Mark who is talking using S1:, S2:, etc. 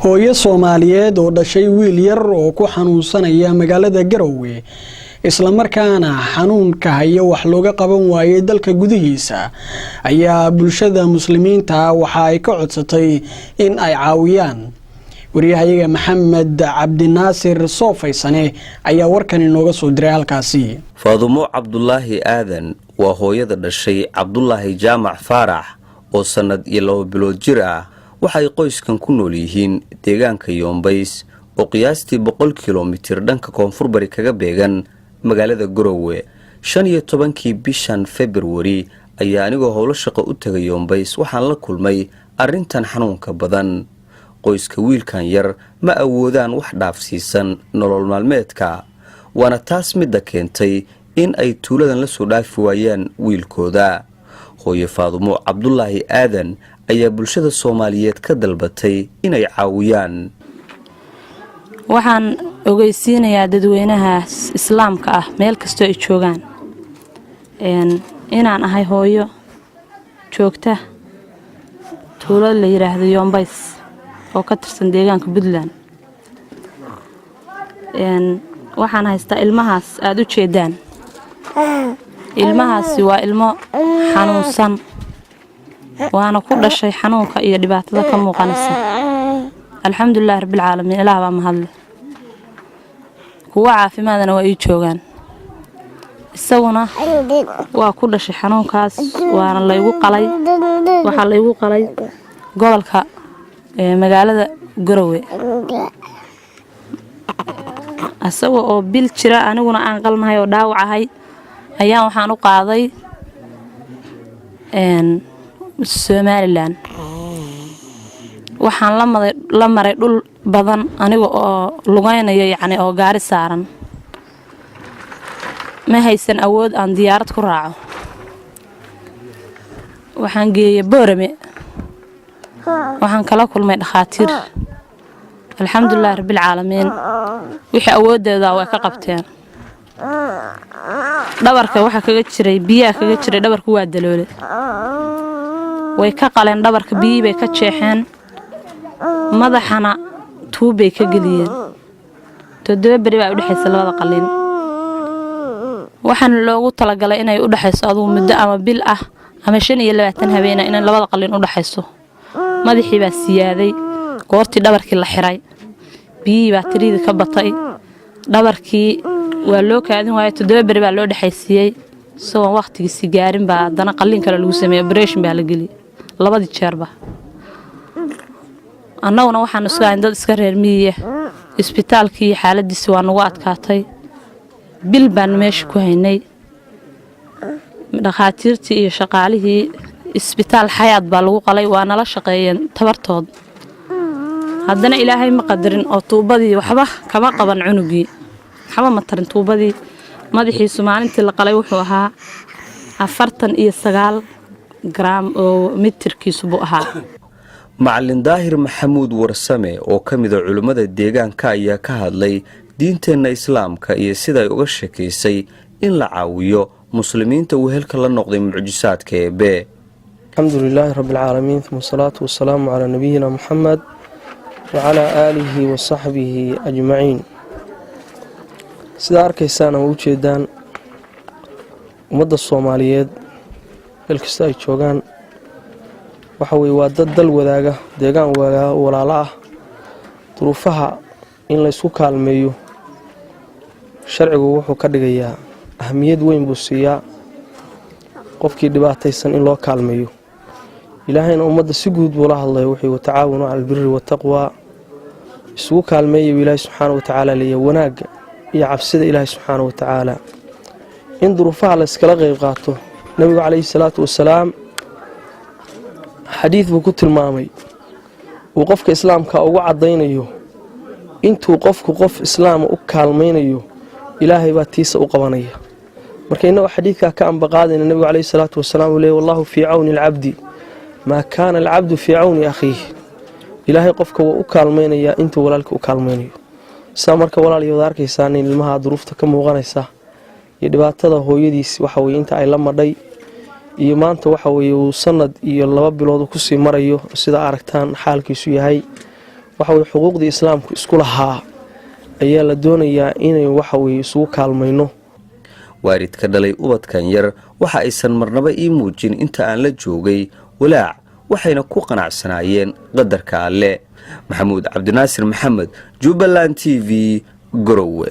S1: Hooyo Soomaaliyeed oo dhashay wiil yar oo ku xanuunsanaya magaalada Garowe isla markaana xanuunka haya wax looga qaban waayay dalka gudihiisa ayaa bulshada muslimiinta waxa ay ka codsatay in ay caawiyaan. wariyahayaga Maxamed Cabdinaasir Soofaysane ayaa warkan inooga soo diray halkaasi.
S2: Faadumo Cabdullaahi Aadan waa hooyada dhashay Cabdullaahi Jaamac Faarax oo sanad iyo 2 bilood jir ah. waxay qoyskan ku nool yihiin deegaanka Yoombays oo qiyaastii 100 kiiloomitir dhanka koonfur bari kaga beegan magaalada Garowe. 15kii bishan February ayaa anigoo howlo shaqo u tagay Yoombays waxaan la kulmay arintan xanuunka badan. qoyska wiilkan yar ma awoodaan wax dhaafsiisan nolol maalmeedka, waana taas midda keentay in ay tuuladan la soo dhaafi waayaan wiilkooda. hooyo Faadumo Cabdullaahi Aadan ayaa bulshada Soomaaliyeed ka dalbatay inay caawiyaan.
S3: waxaan ogeysiinayaa dadweynaha islaamka ah meel kasta ay joogaan inaan ahay hooyo joogta tuulada la yiraahdo Yoombays oo ka tirsan deegaanka Puntland. waxaan haystaa ilmahaas aad u jeedaan. ilmahaasi waa ilmo xanuunsan waana ku dhashay xanuunka iyo dhibaatada ka muuqanaysa. alxamdulillaah rabbil caalamiin, ilaah baa mahadle. kuwa caafimaadana waa ii joogaan. isaguna waa ku dhashay xanuunkaas waana laygu qalay. waxaa laygu qalay gobolka magaalada Garowe. asaga oo bil jira aniguna aan qalnahay oo dhaawac ahay ayaan waxaan u qaaday Somaliland. waxaan la maray dhul badan aniga oo lugaynayo yacni oo gaari saaran. ma haysan awood aan diyaarad ku raaco. waxaan geeyay Boorame. waxaan kala kulmay dhakhaatiir. alxamdulillaah rabbil caalamiin, wixii awoodeeda way ka qabteen. dhabarka waxa kaga jiray biyaha kaga jiray dhabarku waa daloole. way ka qaleen dhabarka biyi bay ka jeexeen. madaxana tuubay ka galiyeen. 7 bari baa u dhaxaysa labada qalin. waxaan loogu talagalay inay u dhaxayso aduu muddo ama bil ah ama 25 habeen in labada qalin u dhaxayso. madaxii baa siyaaday goortii dhabarkii la xiray. biyi baa tirida ka batay. dhabarkii waa loo kaadin waayay. 7 bari baa loo dhaxaysiyay. soo waqtigiisa gaarin baa dana qalin kale lagu sameeyay, operation baa la galiyay labadii jeerba. annaguna waxaan isku hayn dad iska reer miyiga. isbitaalkii xaaladiisa waa nagu adkaatay. bil baan meesha ku haynay. dhakhaatiirtii iyo shaqaalihii isbitaal xayaad baa lagu qalay, waa nala shaqeeyeen tabartood. haddana ilaahay ma qadarin oo tuubadii waxba kama qaban cunugii. waxba ma tarin tuubadii. madaxiisu maalintii la qalay wuxuu ahaa 49 gram oo mitirkiisu buu ahaa.
S2: macallin Daahir Maxamuud Warsame oo ka mid ah culimada deegaanka ayaa ka hadlay diinteena islaamka iyo sida ay uga sheekaysay in la caawiyo muslimiinta wehelka la noqday mucjisaadka Eebbe.
S4: alxamdulillaahi rabbil caalamiin, thumma salaatu wassalaamu calaa nabiyina Muhammad wa calaa aalihi wa sahbihi ajmaciin. sida arkaysaan oo u jeedaan ummadda Soomaaliyeed meel kasta ay joogaan waxa weeye waa dad dal wadaaga, deegaan walaalo ah. duruufaha in la isku kaalmeeyo sharcigu wuxuu ka dhigayaa ahmiyad weyn buu siiyaa qofkii dhibaataysan in loo kaalmeeyo. ilaahayna ummadda si guud buu la hadlay wuxuu tacaawunu cala albirri wattaqwa. isugu kaalmeeyo ilaahay subxaanahu wa tacaala leeyahay wanaagga iyo cabsida ilaahay subxaanahu wa tacaala. in duruufaha la iskala qayb qaato nabigu calayhi salaatu wasalaam xadiid buu ku tilmaamay uu qofka islaamka ugu cadaynayo intuu qofku qof islaama u kaalmaynayo ilaahay baa tiisa u qabanaya. marka inagoo xadiidkaa ka ambaqaadayna nabigu calayhi salaatu wasalaam uu leeyahay wallahu fii cawni alcabdi maa kaana alcabdu fii cawni akhiihi. ilaahay qofka waa u kaalmaynayaa intuu walaalka u kaalmaynayo. saa marka walaalayaal arkaysaan in ilmaha duruufta ka muuqanaysa iyo dhibaatada hooyadiis waxa weeye inta ay la madhay iyo maanta waxa weeye uu sanad iyo 2 bilood ku sii marayo sida aragtaan xaalkiisu yahay. waxaweye xuquuqdii islaamku isku lahaa ayaa la doonayaa inay waxaweye isugu kaalmayno.
S2: waalidka dhalay ubadkan yar waxa aysan marnaba ii muujin inta aan la joogay walaac, waxayna ku qanacsanaayeen qadarka alle. maxamuud cabdinaasir maxamed, Jubbaland TV, Garowe.